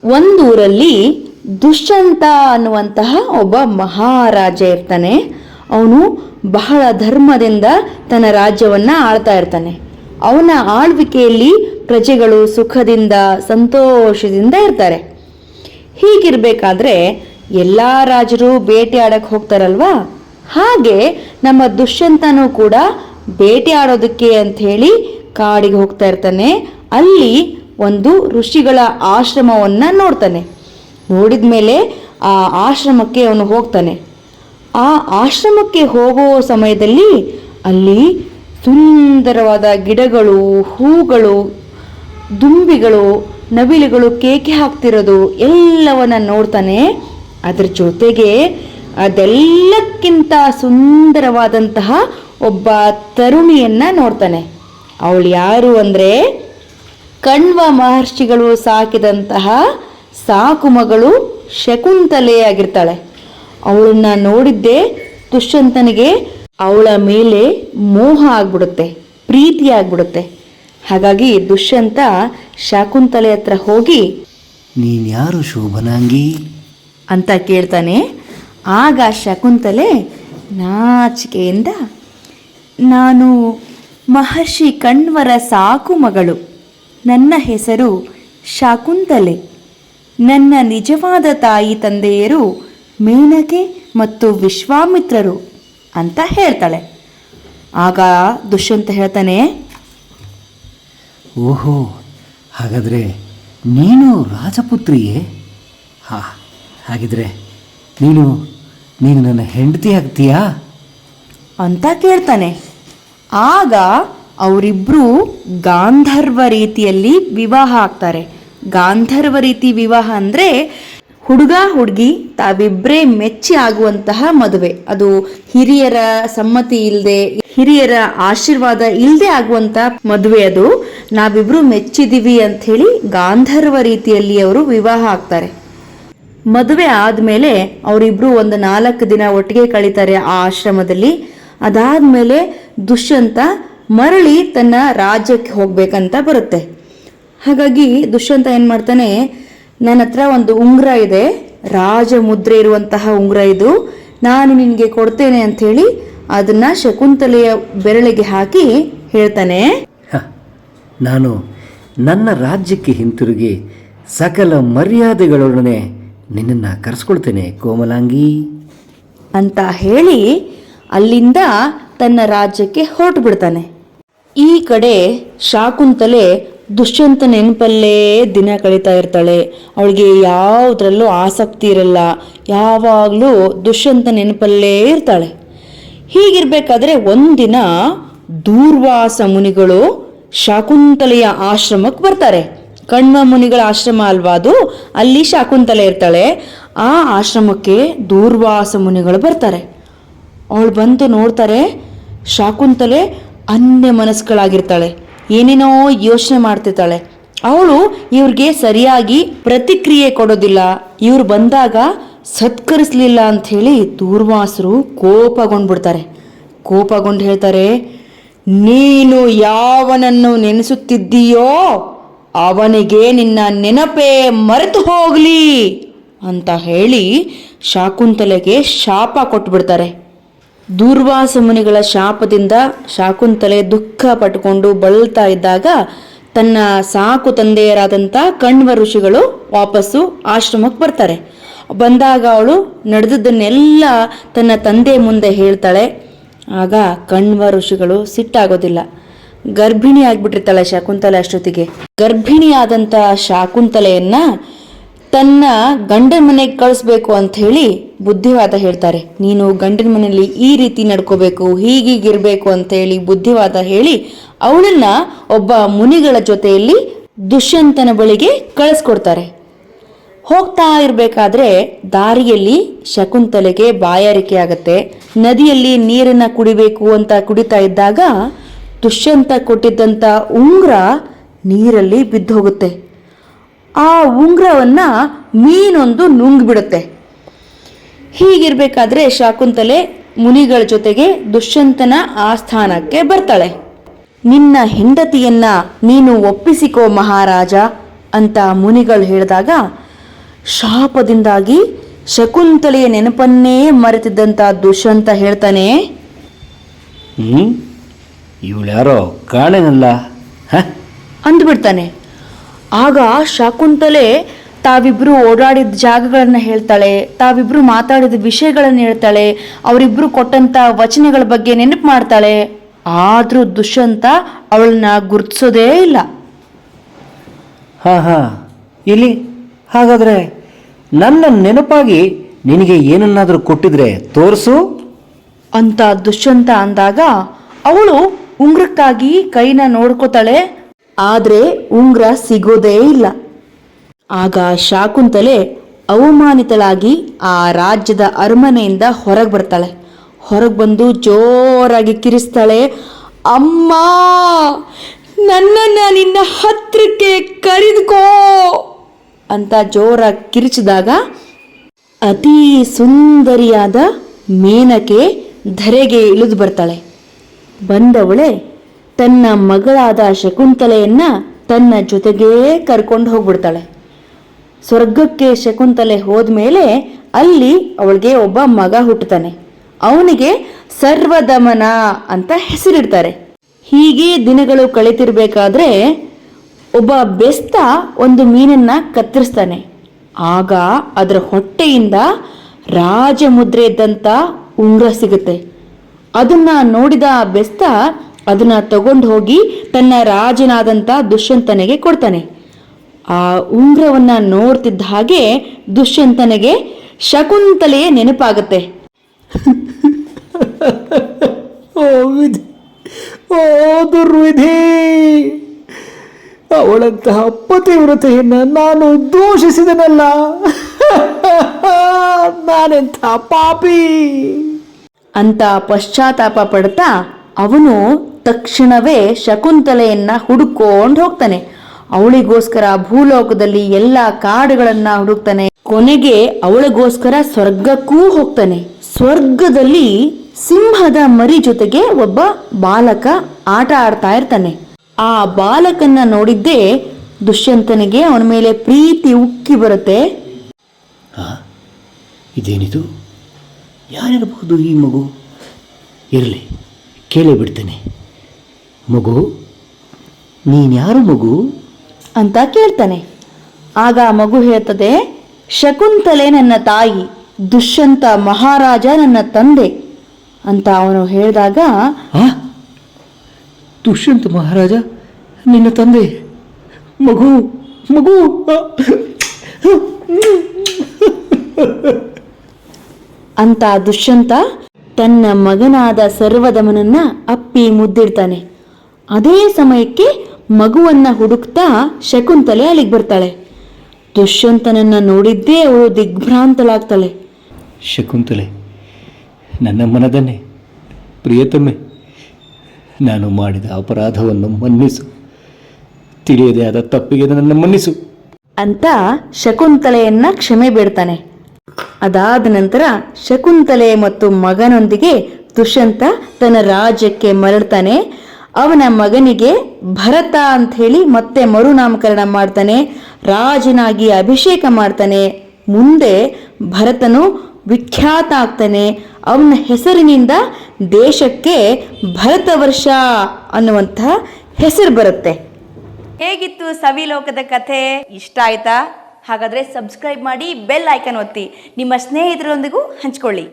ಒಂದೂರಲ್ಲಿ ದುಷ್ಯಂತ ಅನ್ನುವಂತಹ ಒಬ್ಬ ಮಹಾರಾಜ ಇರ್ತಾನೆ. ಅವನು ಬಹಳ ಧರ್ಮದಿಂದ ತನ್ನ ರಾಜ್ಯವನ್ನ ಆಳ್ತಾ ಇರ್ತಾನೆ. ಅವನ ಆಳ್ವಿಕೆಯಲ್ಲಿ ಪ್ರಜೆಗಳು ಸುಖದಿಂದ ಸಂತೋಷದಿಂದ ಇರ್ತಾರೆ. ಹೀಗಿರ್ಬೇಕಾದ್ರೆ ಎಲ್ಲ ರಾಜರು ಬೇಟೆಯಾಡಕ್ಕೆ ಹೋಗ್ತಾರಲ್ವಾ, ಹಾಗೆ ನಮ್ಮ ದುಷ್ಯಂತನೂ ಕೂಡ ಬೇಟೆಯಾಡೋದಕ್ಕೆ ಅಂತ ಹೇಳಿ ಕಾಡಿಗೆ ಹೋಗ್ತಾ ಇರ್ತಾನೆ. ಅಲ್ಲಿ ಒಂದು ಋಷಿಗಳ ಆಶ್ರಮವನ್ನ ನೋಡ್ತಾನೆ. ನೋಡಿದ ಮೇಲೆ ಆ ಆಶ್ರಮಕ್ಕೆ ಅವನು ಹೋಗ್ತಾನೆ. ಆ ಆಶ್ರಮಕ್ಕೆ ಹೋಗೋ ಸಮಯದಲ್ಲಿ ಅಲ್ಲಿ ಸುಂದರವಾದ ಗಿಡಗಳು, ಹೂಗಳು, ದುಂಬಿಗಳು, ನವಿಲುಗಳು ಕೇಕೆ ಹಾಕ್ತಿರೋದು ಎಲ್ಲವನ್ನ ನೋಡ್ತಾನೆ. ಅದ್ರ ಜೊತೆಗೆ ಅದೆಲ್ಲಕ್ಕಿಂತ ಸುಂದರವಾದಂತಹ ಒಬ್ಬ ತರುಣಿಯನ್ನ ನೋಡ್ತಾನೆ. ಅವಳು ಯಾರು ಅಂದ್ರೆ ಕಣ್ವ ಮಹರ್ಷಿಗಳು ಸಾಕಿದಂತಹ ಸಾಕು ಮಗಳು ಶಕುಂತಲೆ ಆಗಿರ್ತಾಳೆ. ಅವಳನ್ನ ನೋಡಿದ್ದೆ ದುಷ್ಯಂತನಿಗೆ ಅವಳ ಮೇಲೆ ಮೋಹ ಆಗ್ಬಿಡುತ್ತೆ, ಪ್ರೀತಿ ಆಗ್ಬಿಡುತ್ತೆ. ಹಾಗಾಗಿ ದುಷ್ಯಂತ ಶಕುಂತಲೆ ಹತ್ರ ಹೋಗಿ, ನೀನ್ಯಾರು ಶೋಭನಾಂಗಿ ಅಂತ ಕೇಳ್ತಾನೆ. ಆಗ ಶಕುಂತಲೆ ನಾಚಿಕೆಯಿಂದ, ನಾನು ಮಹರ್ಷಿ ಕಣ್ವರ ಸಾಕು ಮಗಳು, ನನ್ನ ಹೆಸರು ಶಕುಂತಲೆ, ನನ್ನ ನಿಜವಾದ ತಾಯಿ ತಂದೆಯರು ಮೇನಕೆ ಮತ್ತು ವಿಶ್ವಾಮಿತ್ರರು ಅಂತ ಹೇಳ್ತಾಳೆ. ಆಗ ದುಷ್ಯಂತ ಹೇಳ್ತಾನೆ, ಓಹೋ, ಹಾಗಾದರೆ ನೀನು ರಾಜಪುತ್ರಿಯೇ? ಹಾಗಿದ್ರೆ ನೀನು ನನ್ನ ಹೆಂಡತಿ ಆಗ್ತೀಯಾ ಅಂತ ಕೇಳ್ತಾನೆ. ಆಗ ಅವರಿಬ್ಬರು ಗಾಂಧರ್ವ ರೀತಿಯಲ್ಲಿ ವಿವಾಹ ಆಗ್ತಾರೆ. ಗಾಂಧರ್ವ ರೀತಿ ವಿವಾಹ ಅಂದರೆ ಹುಡುಗ ಹುಡುಗಿ ತಾವಿಬ್ಬರೇ ಮೆಚ್ಚಿ ಆಗುವಂತಹ ಮದುವೆ. ಅದು ಹಿರಿಯರ ಸಮ್ಮತಿ ಇಲ್ಲದೆ, ಹಿರಿಯರ ಆಶೀರ್ವಾದ ಇಲ್ಲದೆ ಆಗುವಂತ ಮದುವೆ. ಅದು ನಾವಿಬ್ರು ಮೆಚ್ಚಿದೀವಿ ಅಂತ ಹೇಳಿ ಗಾಂಧರ್ವ ರೀತಿಯಲ್ಲಿ ಅವರು ವಿವಾಹ ಆಗ್ತಾರೆ. ಮದುವೆ ಆದ್ಮೇಲೆ ಅವರಿಬ್ರು ಒಂದು 4 ದಿನ ಒಟ್ಟಿಗೆ ಕಳೀತಾರೆ ಆ ಆಶ್ರಮದಲ್ಲಿ. ಅದಾದ್ಮೇಲೆ ದುಷ್ಯಂತ ಮರಳಿ ತನ್ನ ರಾಜ್ಯಕ್ಕೆ ಹೋಗ್ಬೇಕಂತ ಬರುತ್ತೆ. ಹಾಗಾಗಿ ದುಷ್ಯಂತ ಏನ್ ಮಾಡ್ತಾನೆ, ನನ್ನ ಹತ್ರ ಒಂದು ಉಂಗುರ ಇದೆ, ರಾಜ ಮುದ್ರೆ ಇರುವಂತಹ ಉಂಗುರ ಇದು, ನಾನು ನಿನಗೆ ಕೊಡ್ತೇನೆ ಅಂತ ಹೇಳಿ ಅದನ್ನ ಶಕುಂತಲೆಯ ಬೆರಳಿಗೆ ಹಾಕಿ ಹೇಳ್ತಾನೆ, ನಾನು ನನ್ನ ರಾಜ್ಯಕ್ಕೆ ಹಿಂತಿರುಗಿ ಸಕಲ ಮರ್ಯಾದೆಗಳೊಡನೆ ನಿನ್ನನ್ನು ಕರೆಸ್ಕೊಳ್ತೇನೆ ಕೋಮಲಾಂಗಿ ಅಂತ ಹೇಳಿ ಅಲ್ಲಿಂದ ತನ್ನ ರಾಜ್ಯಕ್ಕೆ ಹೊರಟು ಬಿಡ್ತಾನೆ. ಈ ಕಡೆ ಶಾಕುಂತಲೆ ದುಷ್ಯಂತ ನೆನಪಲ್ಲೇ ದಿನ ಕಳೀತಾ ಇರ್ತಾಳೆ. ಅವಳಿಗೆ ಯಾವುದ್ರಲ್ಲೂ ಆಸಕ್ತಿ ಇರಲ್ಲ, ಯಾವಾಗಲೂ ದುಷ್ಯಂತ ನೆನಪಲ್ಲೇ ಇರ್ತಾಳೆ. ಹೀಗಿರ್ಬೇಕಾದ್ರೆ ಒಂದಿನ ದೂರ್ವಾಸ ಮುನಿಗಳು ಶಾಕುಂತಲೆಯ ಆಶ್ರಮಕ್ಕೆ ಬರ್ತಾರೆ. ಕಣ್ವ ಮುನಿಗಳ ಆಶ್ರಮ ಅಲ್ವಾ ಅದು, ಅಲ್ಲಿ ಶಾಕುಂತಲೆ ಇರ್ತಾಳೆ. ಆ ಆಶ್ರಮಕ್ಕೆ ದೂರ್ವಾಸ ಮುನಿಗಳು ಬರ್ತಾರೆ. ಅವಳು ಬಂದು ನೋಡ್ತಾರೆ, ಶಾಕುಂತಲೆ ಅನ್ಯ ಮನಸ್ಸುಗಳಾಗಿರ್ತಾಳೆ, ಏನೇನೋ ಯೋಚನೆ ಮಾಡ್ತಿರ್ತಾಳೆ. ಅವಳು ಇವ್ರಿಗೆ ಸರಿಯಾಗಿ ಪ್ರತಿಕ್ರಿಯೆ ಕೊಡೋದಿಲ್ಲ. ಇವ್ರು ಬಂದಾಗ ಸತ್ಕರಿಸ್ಲಿಲ್ಲ ಅಂತ ಹೇಳಿ ದೂರ್ವಾಸರು ಕೋಪಗೊಂಡ್ಬಿಡ್ತಾರೆ. ಕೋಪಗೊಂಡು ಹೇಳ್ತಾರೆ, ನೀನು ಯಾವನನ್ನು ನೆನೆಸುತ್ತಿದ್ದೀಯೋ ಅವನಿಗೆ ನಿನ್ನ ನೆನಪೇ ಮರೆತು ಹೋಗ್ಲಿ ಅಂತ ಹೇಳಿ ಶಾಕುಂತಲೆಗೆ ಶಾಪ ಕೊಟ್ಬಿಡ್ತಾರೆ. ದೂರ್ವಾಸ ಮುನಿಗಳ ಶಾಪದಿಂದ ಶಾಕುಂತಲೆ ದುಃಖ ಪಟ್ಟುಕೊಂಡು ಬಳಲ್ತಾ ಇದ್ದಾಗ ತನ್ನ ಸಾಕು ತಂದೆಯರಾದಂಥ ಕಣ್ವ ಋಷಿಗಳು ವಾಪಸ್ಸು ಆಶ್ರಮಕ್ಕೆ ಬರ್ತಾರೆ. ಬಂದಾಗ ಅವಳು ನಡೆದದ್ದನ್ನೆಲ್ಲ ತನ್ನ ತಂದೆ ಮುಂದೆ ಹೇಳ್ತಾಳೆ. ಆಗ ಕಣ್ವ ಋಷಿಗಳು ಸಿಟ್ಟಾಗೋದಿಲ್ಲ. ಗರ್ಭಿಣಿ ಆಗ್ಬಿಟ್ಟಿರ್ತಾಳೆ ಶಾಕುಂತಲೆ. ಅಷ್ಟೊತ್ತಿಗೆ ಗರ್ಭಿಣಿಯಾದಂಥ ಶಾಕುಂತಲೆಯನ್ನ ತನ್ನ ಗಂಡನ ಮನೆಗೆ ಕಳಿಸ್ಬೇಕು ಅಂತ ಹೇಳಿ ಬುದ್ಧಿವಾದ ಹೇಳ್ತಾರೆ. ನೀನು ಗಂಡನ ಮನೆಯಲ್ಲಿ ಈ ರೀತಿ ನಡ್ಕೋಬೇಕು, ಹೀಗೀಗಿರ್ಬೇಕು ಅಂತ ಹೇಳಿ ಬುದ್ಧಿವಾದ ಹೇಳಿ ಅವಳನ್ನ ಒಬ್ಬ ಮುನಿಗಳ ಜೊತೆಯಲ್ಲಿ ದುಷ್ಯಂತನ ಬಳಿಗೆ ಕಳಿಸ್ಕೊಡ್ತಾರೆ. ಹೋಗ್ತಾ ಇರಬೇಕಾದ್ರೆ ದಾರಿಯಲ್ಲಿ ಶಕುಂತಲೆಗೆ ಬಾಯಾರಿಕೆ ಆಗತ್ತೆ. ನದಿಯಲ್ಲಿ ನೀರನ್ನ ಕುಡಿಬೇಕು ಅಂತ ಕುಡಿತಾ ಇದ್ದಾಗ ದುಷ್ಯಂತ ಕೊಟ್ಟಿದ್ದಂಥ ಉಂಗುರ ನೀರಲ್ಲಿ ಬಿದ್ದು ಹೋಗುತ್ತೆ. ಆ ಉಂಗುರವನ್ನ ಮೀನೊಂದು ನುಂಗ್ಬಿಡುತ್ತೆ. ಹೀಗಿರ್ಬೇಕಾದ್ರೆ ಶಾಕುಂತಲೆ ಮುನಿಗಳ ಜೊತೆಗೆ ದುಷ್ಯಂತನ ಆಸ್ಥಾನಕ್ಕೆ ಬರ್ತಾಳೆ. ನಿನ್ನ ಹೆಂಡತಿಯನ್ನ ನೀನು ಒಪ್ಪಿಸಿಕೋ ಮಹಾರಾಜ ಅಂತ ಮುನಿಗಳು ಹೇಳಿದಾಗ ಶಾಪದಿಂದಾಗಿ ಶಕುಂತಲೆಯ ನೆನಪನ್ನೇ ಮರೆತಿದ್ದಂಥ ದುಷ್ಯಂತ ಹೇಳ್ತಾನೆ, ಇವಳ್ಯಾರೋ ಕಾಣೆನಲ್ಲ ಅಂದ್ಬಿಡ್ತಾನೆ. ಆಗ ಶಕುಂತಲೆ ತಾವಿಬ್ರು ಓಡಾಡಿದ ಜಾಗಗಳನ್ನು ಹೇಳ್ತಾಳೆ, ತಾವಿಬ್ರು ಮಾತಾಡಿದ ವಿಷಯಗಳನ್ನು ಹೇಳ್ತಾಳೆ, ಅವರಿಬ್ರು ಕೊಟ್ಟಂತ ವಚನಗಳ ಬಗ್ಗೆ ನೆನಪು ಮಾಡ್ತಾಳೆ. ಆದ್ರೂ ದುಷ್ಯಂತ ಅವಳನ್ನ ಗುರ್ತಿಸೋದೇ ಇಲ್ಲ. ಇಲ್ಲಿ ಹಾಗಾದ್ರೆ ನನ್ನ ನೆನಪಾಗಿ ನಿನಗೆ ಏನನ್ನಾದರೂ ಕೊಟ್ಟಿದ್ರೆ ತೋರಿಸು ಅಂತ ದುಷ್ಯಂತ ಅಂದಾಗ ಅವಳು ಉಂಗ್ರಕ್ಕಾಗಿ ಕೈನ ನೋಡ್ಕೋತಾಳೆ. ಆದ್ರೆ ಉಂಗ್ರ ಸಿಗೋದೇ ಇಲ್ಲ. ಆಗ ಶಾಕುಂತಲೆ ಅವಮಾನಿತಳಾಗಿ ಆ ರಾಜ್ಯದ ಅರಮನೆಯಿಂದ ಹೊರಗೆ ಬರ್ತಾಳೆ. ಹೊರಗೆ ಬಂದು ಜೋರಾಗಿ ಕಿರಿಸ್ತಾಳೆ, ಅಮ್ಮ, ನನ್ನನ್ನು ನಿನ್ನ ಹತ್ರಕ್ಕೆ ಕರೆದುಕೋ ಅಂತ ಜೋರಾಗಿ ಕಿರಿಚಿದಾಗ ಅತೀ ಸುಂದರಿಯಾದ ಮೇನಕೆ ಧರೆಗೆ ಇಳಿದು ಬರ್ತಾಳೆ. ಬಂದವಳೆ ತನ್ನ ಮಗಳಾದ ಶಕುಂತಲೆಯನ್ನ ತನ್ನ ಜೊತೆಗೇ ಕರ್ಕೊಂಡು ಹೋಗ್ಬಿಡ್ತಾಳೆ. ಸ್ವರ್ಗಕ್ಕೆ ಶಕುಂತಲೆ ಹೋದ್ಮೇಲೆ ಅಲ್ಲಿ ಅವಳಿಗೆ ಒಬ್ಬ ಮಗ ಹುಟ್ಟುತ್ತಾನೆ. ಅವನಿಗೆ ಸರ್ವದಮನ ಅಂತ ಹೆಸರಿಡ್ತಾರೆ. ಹೀಗೆ ದಿನಗಳು ಕಳೀತಿರ್ಬೇಕಾದ್ರೆ ಒಬ್ಬ ಬೆಸ್ತ ಒಂದು ಮೀನನ್ನ ಕತ್ತರಿಸ್ತಾನೆ. ಆಗ ಅದರ ಹೊಟ್ಟೆಯಿಂದ ರಾಜಮುದ್ರೆ ಇದ್ದಂಥ ಉಂಗುರ ಸಿಗುತ್ತೆ. ಅದನ್ನ ನೋಡಿದ ಬೆಸ್ತ ಅದನ್ನ ತಗೊಂಡು ಹೋಗಿ ತನ್ನ ರಾಜನಾದಂಥ ದುಷ್ಯಂತನಿಗೆ ಕೊಡ್ತಾನೆ. ಆ ಉಂಗುರವನ್ನ ನೋಡ್ತಿದ್ದ ಹಾಗೆ ದುಷ್ಯಂತನಿಗೆ ಶಕುಂತಲೆಯ ನೆನಪಾಗುತ್ತೆ. ದುರ್ವಿಧಿ, ಅವಳಂತಹ ಪತಿವ್ರತೆಯನ್ನು ನಾನು ದೂಷಿಸಿದನಲ್ಲ, ನಾನೆಂಥ ಪಾಪಿ ಅಂತ ಪಶ್ಚಾತ್ತಾಪ ಪಡ್ತಾ ಅವನು ತಕ್ಷಣವೇ ಶಕುಂತಲೆಯನ್ನ ಹುಡುಕೊಂಡು ಹೋಗ್ತಾನೆ. ಅವಳಿಗೋಸ್ಕರ ಭೂಲೋಕದಲ್ಲಿ ಎಲ್ಲ ಕಾಡುಗಳನ್ನ ಹುಡುಕ್ತಾನೆ. ಕೊನೆಗೆ ಅವಳಿಗೋಸ್ಕರ ಸ್ವರ್ಗಕ್ಕೂ ಹೋಗ್ತಾನೆ. ಸ್ವರ್ಗದಲ್ಲಿ ಸಿಂಹದ ಮರಿ ಜೊತೆಗೆ ಒಬ್ಬ ಬಾಲಕ ಆಟ ಆಡ್ತಾ ಇರ್ತಾನೆ. ಆ ಬಾಲಕನ್ನ ನೋಡಿದ್ದೇ ದುಷ್ಯಂತನಿಗೆ ಅವನ ಮೇಲೆ ಪ್ರೀತಿ ಉಕ್ಕಿ ಬರುತ್ತೆ. ಇದೇನಿದು? ಯಾರಿರಬಹುದು ಈ ಮಗು? ಇರಲಿ, ಕೇಳೇ ಬಿಡ್ತೇನೆ. ಮಗು, ನೀನ್ಯಾರು ಮಗು ಅಂತ ಕೇಳ್ತಾನೆ. ಆಗ ಮಗು ಹೇಳ್ತದೆ, ಶಕುಂತಲೆ ನನ್ನ ತಾಯಿ, ದುಷ್ಯಂತ ಮಹಾರಾಜ ನನ್ನ ತಂದೆ ಅಂತ ಅವನು ಹೇಳಿದಾಗ, ದುಷ್ಯಂತ ಮಹಾರಾಜ ನಿನ್ನ ತಂದೆ? ಮಗು ಮಗು ಅಂತ ದುಷ್ಯಂತ ತನ್ನ ಮಗನಾದ ಸರ್ವದಮನನ್ನ ಅಪ್ಪಿ ಮುದ್ದಿಡ್ತಾನೆ. ಅದೇ ಸಮಯಕ್ಕೆ ಮಗುವನ್ನ ಹುಡುಕ್ತಾ ಶಕುಂತಲೆ ಅಲ್ಲಿಗೆ ಬರ್ತಾಳೆ. ದುಷ್ಯಂತನನ್ನ ನೋಡಿದ್ದೇ ಅವಳು ದಿಗ್ಭ್ರಾಂತಳಾಗ್ತಾಳೆ. ಶಕುಂತಲೆ, ನನ್ನ ಮನದನ್ನೇ ಪ್ರಿಯತಮೆ, ನಾನು ಮಾಡಿದ ಅಪರಾಧವನ್ನು ಮನ್ನಿಸು, ತಿಳಿಯದೇ ಆದ ತಪ್ಪಿಗೆ ನನ್ನ ಮನ್ನಿಸು ಅಂತ ಶಕುಂತಲೆಯನ್ನ ಕ್ಷಮೆ ಬೇಡ್ತಾನೆ. ಅದಾದ ನಂತರ ಶಕುಂತಲೆ ಮತ್ತು ಮಗನೊಂದಿಗೆ ದುಷ್ಯಂತ ತನ್ನ ರಾಜ್ಯಕ್ಕೆ ಮರಳ್ತಾನೆ. ಅವನ ಮಗನಿಗೆ ಭರತ ಅಂತ ಹೇಳಿ ಮತ್ತೆ ಮರುನಾಮಕರಣ ಮಾಡ್ತಾನೆ. ರಾಜನಾಗಿ ಅಭಿಷೇಕ ಮಾಡ್ತಾನೆ. ಮುಂದೆ ಭರತನು ವಿಖ್ಯಾತ ಆಗ್ತಾನೆ. ಅವನ ಹೆಸರಿನಿಂದ ದೇಶಕ್ಕೆ ಭರತ ವರ್ಷ ಅನ್ನುವಂಥ ಹೆಸರು ಬರುತ್ತೆ. ಹೇಗಿತ್ತು ಸವಿಲೋಕದ ಕಥೆ? ಇಷ್ಟ ಆಯ್ತಾ? ಹಾಗಾದರೆ ಸಬ್ಸ್ಕ್ರೈಬ್ ಮಾಡಿ, ಬೆಲ್ ಐಕನ್ ಒತ್ತಿ, ನಿಮ್ಮ ಸ್ನೇಹಿತರೊಂದಿಗೂ ಹಂಚ್ಕೊಳ್ಳಿ.